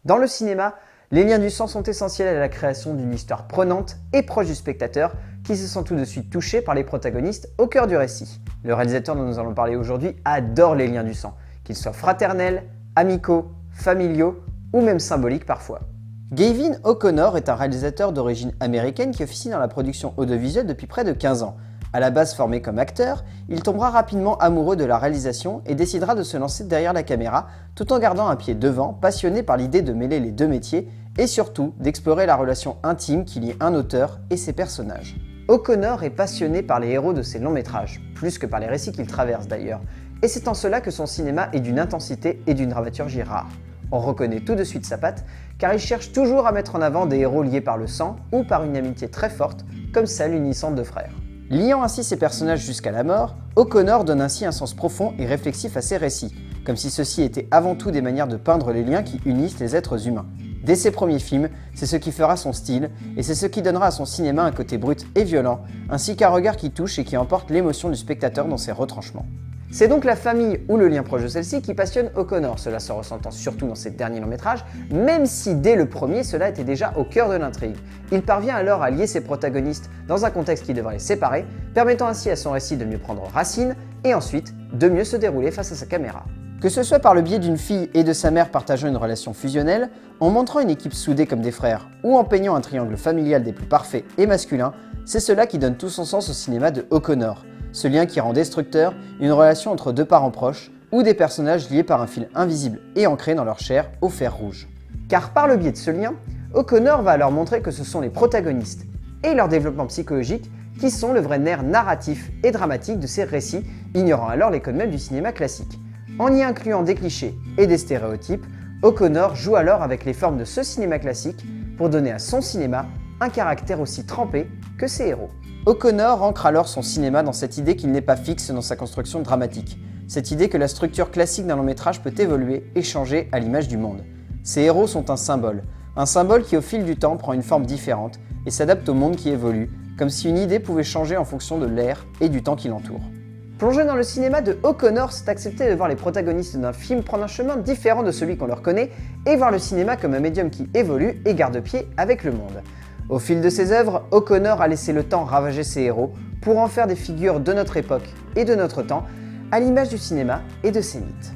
Dans le cinéma, les liens du sang sont essentiels à la création d'une histoire prenante et proche du spectateur qui se sent tout de suite touché par les protagonistes au cœur du récit. Le réalisateur dont nous allons parler aujourd'hui adore les liens du sang, qu'ils soient fraternels, amicaux, familiaux ou même symboliques parfois. Gavin O'Connor est un réalisateur d'origine américaine qui officie dans la production audiovisuelle depuis près de 15 ans. À la base formé comme acteur, il tombera rapidement amoureux de la réalisation et décidera de se lancer derrière la caméra tout en gardant un pied devant, passionné par l'idée de mêler les deux métiers et surtout d'explorer la relation intime qui lie un auteur et ses personnages. O'Connor est passionné par les héros de ses longs métrages, plus que par les récits qu'il traverse d'ailleurs, et c'est en cela que son cinéma est d'une intensité et d'une dramaturgie rare. On reconnaît tout de suite sa patte, car il cherche toujours à mettre en avant des héros liés par le sang ou par une amitié très forte, comme celle unissante de frères. Liant ainsi ses personnages jusqu'à la mort, O'Connor donne ainsi un sens profond et réflexif à ses récits, comme si ceux-ci étaient avant tout des manières de peindre les liens qui unissent les êtres humains. Dès ses premiers films, c'est ce qui fera son style, et c'est ce qui donnera à son cinéma un côté brut et violent, ainsi qu'un regard qui touche et qui emporte l'émotion du spectateur dans ses retranchements. C'est donc la famille ou le lien proche de celle-ci qui passionne O'Connor, cela se ressentant surtout dans ses derniers longs métrages, même si dès le premier cela était déjà au cœur de l'intrigue. Il parvient alors à lier ses protagonistes dans un contexte qui devrait les séparer, permettant ainsi à son récit de mieux prendre racine et ensuite de mieux se dérouler face à sa caméra. Que ce soit par le biais d'une fille et de sa mère partageant une relation fusionnelle, en montrant une équipe soudée comme des frères ou en peignant un triangle familial des plus parfaits et masculins, c'est cela qui donne tout son sens au cinéma de O'Connor. Ce lien qui rend destructeur une relation entre deux parents proches ou des personnages liés par un fil invisible et ancré dans leur chair au fer rouge. Car par le biais de ce lien, O'Connor va alors montrer que ce sont les protagonistes et leur développement psychologique qui sont le vrai nerf narratif et dramatique de ces récits, ignorant alors les codes mêmes du cinéma classique. En y incluant des clichés et des stéréotypes, O'Connor joue alors avec les formes de ce cinéma classique pour donner à son cinéma un caractère aussi trempé que ses héros. O'Connor ancre alors son cinéma dans cette idée qu'il n'est pas fixe dans sa construction dramatique, cette idée que la structure classique d'un long métrage peut évoluer et changer à l'image du monde. Ces héros sont un symbole qui au fil du temps prend une forme différente et s'adapte au monde qui évolue, comme si une idée pouvait changer en fonction de l'ère et du temps qui l'entoure. Plonger dans le cinéma de O'Connor, c'est accepter de voir les protagonistes d'un film prendre un chemin différent de celui qu'on leur connaît et voir le cinéma comme un médium qui évolue et garde pied avec le monde. Au fil de ses œuvres, O'Connor a laissé le temps ravager ses héros pour en faire des figures de notre époque et de notre temps, à l'image du cinéma et de ses mythes.